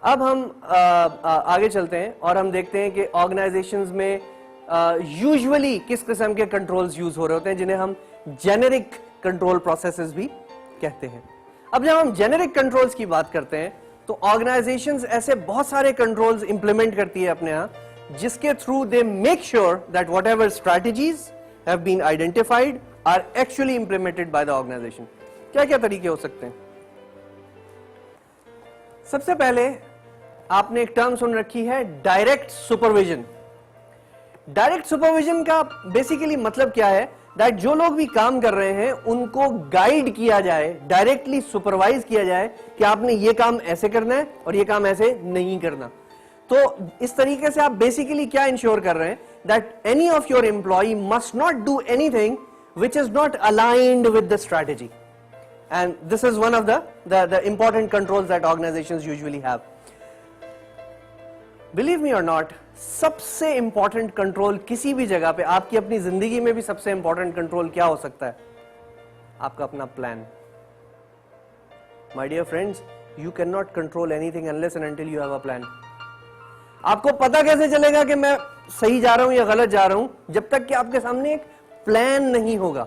अब हम आगे चलते हैं और हम देखते हैं कि ऑर्गेनाइजेशंस में यूजुअली किस किस्म के कंट्रोल्स यूज हो रहे होते हैं, जिन्हें हम जेनेरिक कंट्रोल प्रोसेसेस भी कहते हैं। अब जब हम जेनेरिक कंट्रोल्स की बात करते हैं तो ऑर्गेनाइजेशंस ऐसे बहुत सारे कंट्रोल्स इंप्लीमेंट करती है अपने यहां, जिसके through they make sure that whatever strategies have been identified are actually implemented by the organization. क्या क्या तरीके हो सकते हैं? सबसे पहले आपने एक टर्म सुन रखी है, डायरेक्ट सुपरविजन। डायरेक्ट सुपरविजन का बेसिकली मतलब क्या है? दैट जो लोग भी काम कर रहे हैं उनको गाइड किया जाए, डायरेक्टली सुपरवाइज किया जाए कि आपने ये काम ऐसे करना है और ये काम ऐसे नहीं करना। तो इस तरीके से आप बेसिकली क्या इंश्योर कर रहे हैं? That any of your employ must not do anything which is not aligned with the strategy, and this is one of the important controls that organizations usually have. Believe me or not, सबसे important control किसी भी जगह पे, आपकी अपनी जिंदगी में भी सबसे important control क्या हो सकता है? आपका अपना plan. My dear friends, you cannot control anything unless and until you have a plan. आपको पता कैसे चलेगा कि मैं सही जा रहा हूं या गलत जा रहा हूं? जब तक कि आपके सामने एक प्लान नहीं होगा।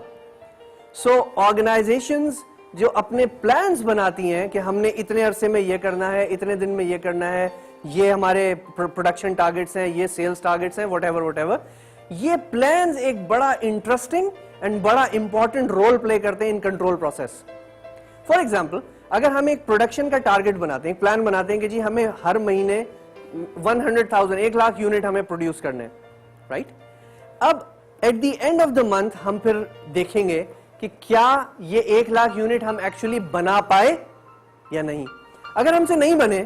सो ऑर्गेनाइजेशंस जो अपने प्लान्स बनाती हैं कि हमने इतने अरसे में ये करना है, इतने दिन में ये करना है, ये हमारे प्रोडक्शन टारगेट्स हैं, ये सेल्स टारगेट्स हैं, व्हाटएवर, ये प्लान्स एक बड़ा इंटरेस्टिंग एंड बड़ा इंपॉर्टेंट रोल प्ले करते हैं in control process. For example, अगर हम एक प्रोडक्शन का टारगेट बनाते हैं, प्लान बनाते हैं कि जी हमें हर महीने 100,000 1 लाख यूनिट हमें प्रोड्यूस करने हैं, राइट? अब at the end of the month हम फिर देखेंगे कि क्या ये 1 लाख यूनिट हम एक्चुअली बना पाए या नहीं। अगर हमसे नहीं बने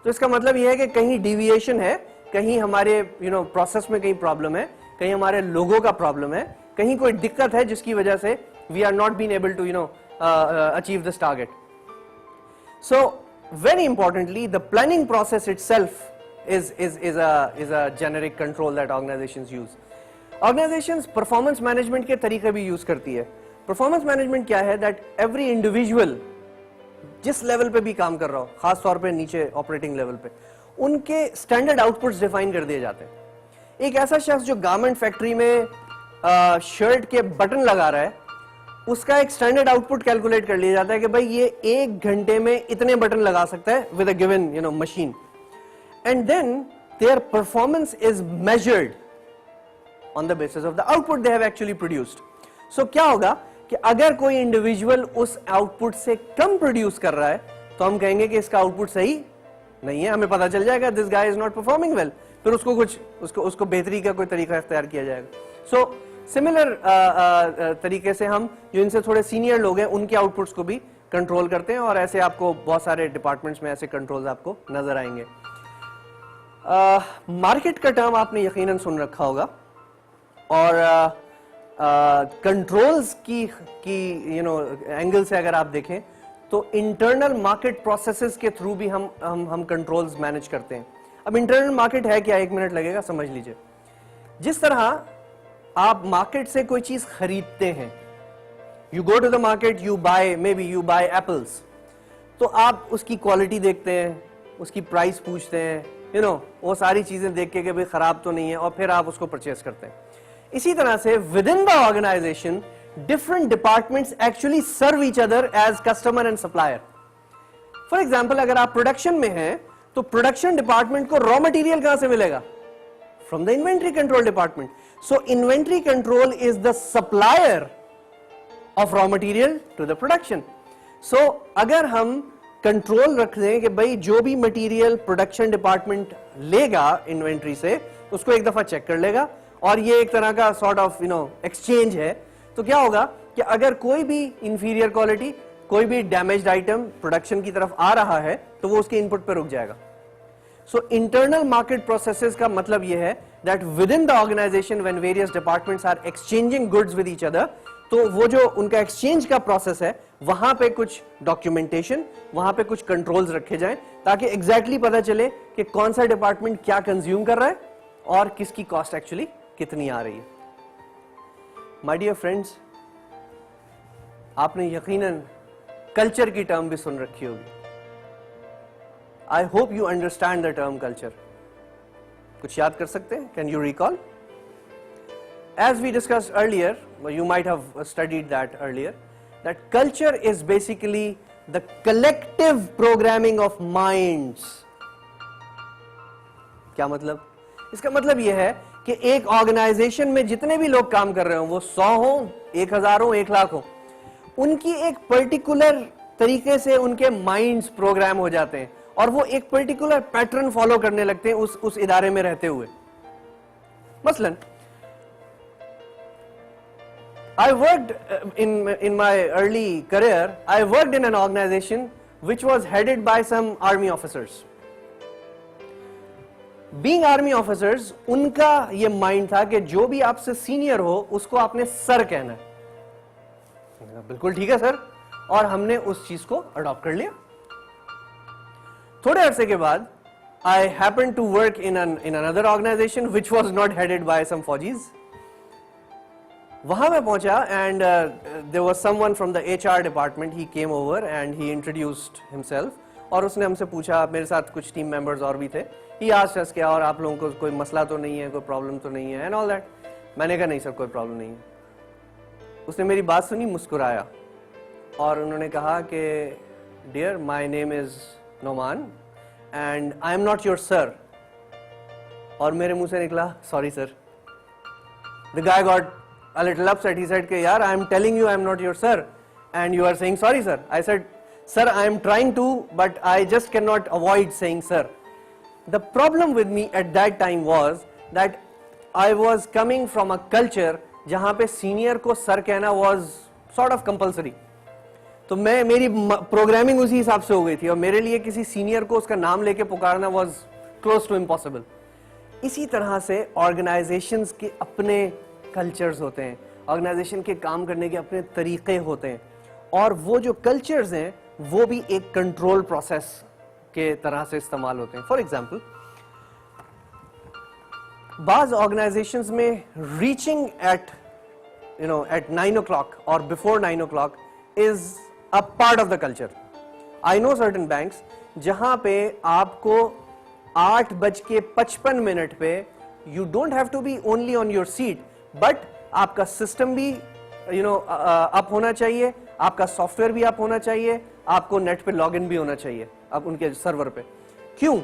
तो इसका मतलब यह है कि कहीं डिविएशन है, कहीं हमारे प्रोसेस में कहीं प्रॉब्लम है, कहीं हमारे लोगों का प्रॉब्लम है, कहीं कोई दिक्कत है जिसकी वजह से we are not been able to achieve this target. So very importantly, the planning process itself is a generic control that organizations use. Organizations performance management के तरीके भी यूज करती है। परफॉर्मेंस मैनेजमेंट क्या है? दैट एवरी इंडिविजुअल जिस level पे भी काम कर रहा हो, खास तौर पे नीचे ऑपरेटिंग लेवल पे, उनके स्टैंडर्ड आउटपुट्स डिफाइन कर दिए जाते हैं। एक ऐसा शख्स जो गारमेंट फैक्ट्री में शर्ट के बटन लगा रहा है, उसका एक स्टैंडर्ड आउटपुट कैलकुलेट कर लिया जाता है कि भाई ये 1 घंटे में इतने बटन लगा सकता है with a given machine, and then there performance is measured on the basis of the output they have actually produced. So क्या होगा कि अगर कोई इंडिविजुअल उस आउटपुट से कम प्रोड्यूस कर रहा है तो हम कहेंगे कि इसका आउटपुट सही नहीं है, हमें पता चल जाएगा this guy is not performing well, फिर उसको बेहतरी का कोई तरीका इख्तियार किया जाएगा। सो सिमिलर तरीके से हम जो इनसे थोड़े सीनियर लोग हैं उनके आउटपुट्स को भी कंट्रोल करते हैं, और ऐसे आपको बहुत सारे डिपार्टमेंट्स में ऐसे कंट्रोल्स आपको नजर आएंगे। मार्केट का टर्म आपने यकीनन सुन रखा होगा, और कंट्रोल्स की एंगल से अगर आप देखें तो इंटरनल मार्केट प्रोसेसेस के थ्रू भी हम कंट्रोल्स मैनेज करते हैं। अब इंटरनल मार्केट है क्या? 1 मिनट लगेगा, समझ लीजिए। जिस तरह आप मार्केट से कोई चीज खरीदते हैं, you go to the market, you buy, maybe you buy apples, तो आप उसकी क्वालिटी देखते हैं, उसकी प्राइस पूछते हैं, वो सारी चीजें देख के कि भाई खराब तो नहीं है, और फिर आप उसको परचेस करते हैं। इसी तरह से within the organisation different departments actually serve each other as customer and supplier. For example, अगर आप प्रोडक्शन में हैं तो प्रोडक्शन डिपार्टमेंट को रॉ मटेरियल कहां से मिलेगा? From the inventory control department. So inventory control is the supplier of raw material to the production. So अगर हम कंट्रोल रख दें कि भाई जो भी मटेरियल प्रोडक्शन डिपार्टमेंट लेगा इन्वेंट्री से, उसको एक दफा चेक कर लेगा, और ये एक तरह का सॉर्ट ऑफ एक्सचेंज है, तो क्या होगा कि अगर कोई भी इंफीरियर क्वालिटी, कोई भी डैमेज्ड आइटम प्रोडक्शन की तरफ आ रहा है तो वो उसके इनपुट पर रुक जाएगा। सो इंटरनल मार्केट प्रोसेसेस का मतलब ये है that within the organization when various departments are exchanging goods with each other, तो वो जो उनका एक्सचेंज का प्रोसेस है वहां पे कुछ डॉक्यूमेंटेशन, वहां पे कुछ कंट्रोल्स रखे जाएं ताकि एग्जैक्टली पता चले कि कौन सा डिपार्टमेंट क्या कंज्यूम कर रहा है और किसकी कॉस्ट एक्चुअली कितनी आ रही है। माय डियर फ्रेंड्स, आपने यकीनन कल्चर की टर्म भी सुन रखी होगी। I hope you understand the term culture. कुछ याद कर सकते हैं? Can you recall? As we discussed earlier, you might have studied that earlier, that culture is basically the collective programming of minds. क्या मतलब? इसका मतलब यह है कि एक ऑर्गेनाइजेशन में जितने भी लोग काम कर रहे हो, वो 100 हो, 1000 हो, 1 लाख हो, उनकी एक पर्टिकुलर तरीके से उनके माइंड्स प्रोग्राम हो जाते हैं और वो एक पर्टिकुलर पैटर्न फॉलो करने लगते हैं उस इदारे में रहते हुए. मसलन I worked in my early career, I worked in an organization which was headed by some army officers. Being army officers, उनका ये माइंड था कि जो भी आपसे सीनियर हो उसको आपने सर कहना है. बिल्कुल ठीक है सर. और हमने उस चीज को अडॉप्ट कर लिया. थोड़े अरसे के बाद I happened to work in another organization which was not headed by some फौजीज. वहां मैं पहुंचा and there was someone from the HR department. He came over and he introduced himself और उसने हमसे पूछा, मेरे साथ कुछ टीम मेंबर्स और भी थे. ही आस्क्ड अस क्या और आप लोगों को कोई मसला तो नहीं है, कोई प्रॉब्लम तो नहीं है एंड ऑल दैट. मैंने कहा नहीं सर, कोई प्रॉब्लम नहीं है. उसने मेरी बात सुनी, मुस्कुराया और उन्होंने कहा कि dear my name is Noman and I am not your sir. और मेरे मुंह से निकला sorry sir. The guy got a little upset. He said, "यार, I am telling you I am not your sir, and you are saying sorry, sir." I said, "Sir, I am trying to, but I just cannot avoid saying sir." The problem with me at that time was that I was coming from a culture जहाँ पे senior को sir कहना was sort of compulsory. तो मेरी programming उसी हिसाब से हो गई थी और मेरे लिए किसी सीनियर को उसका नाम लेके पुकारना was close to impossible. इसी तरह से ऑर्गेनाइजेशंस के अपने कल्चर्स होते हैं, ऑर्गेनाइजेशन के काम करने के अपने तरीके होते हैं और वो जो कल्चर्स हैं वो भी एक कंट्रोल प्रोसेस के तरह से इस्तेमाल होते हैं. फॉर एग्जांपल, बाज ऑर्गेनाइजेशंस में रीचिंग एट 9 o'clock और before 9 o'clock is a part of the culture. I know certain banks जहां पे आपको 8:55 पे you don't have to be only on your seat, but आपका सिस्टम भी अप होना चाहिए, आपका सॉफ्टवेयर भी अप होना चाहिए, आपको नेट पे लॉगिन भी होना चाहिए अब उनके सर्वर पे. क्यों?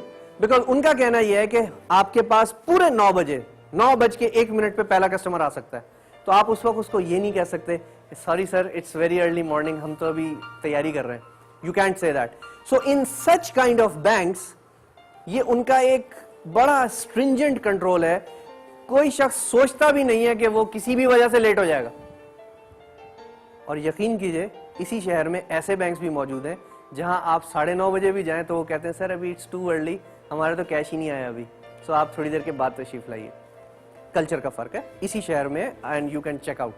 बिकॉज उनका कहना यह है कि आपके पास पूरे 9:01 पे पहला कस्टमर आ सकता है. तो आप उस वक्त उसको ये नहीं कह सकते sorry sir it's very early morning, हम तो अभी तैयारी कर रहे हैं. You can't say that. So in such kind of banks ये उनका एक बड़ा स्ट्रिंजेंट कंट्रोल है. कोई शख्स सोचता भी नहीं है कि वो किसी भी वजह से लेट हो जाएगा. और यकीन कीजिए इसी शहर में ऐसे बैंक्स भी मौजूद हैं जहां आप 9:30 बजे भी जाएं तो वो कहते हैं सर अभी इट्स टू अर्ली, हमारे तो कैश ही नहीं आया अभी, सो आप थोड़ी देर के बाद तशरीफ लाइए. कल्चर का फर्क है इसी शहर में and you can check out.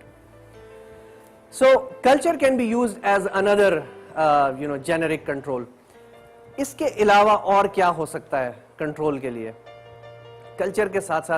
So culture can be used as another generic control. इसके अलावा और क्या हो सकता है कंट्रोल के लिए? कल्चर के साथ साथ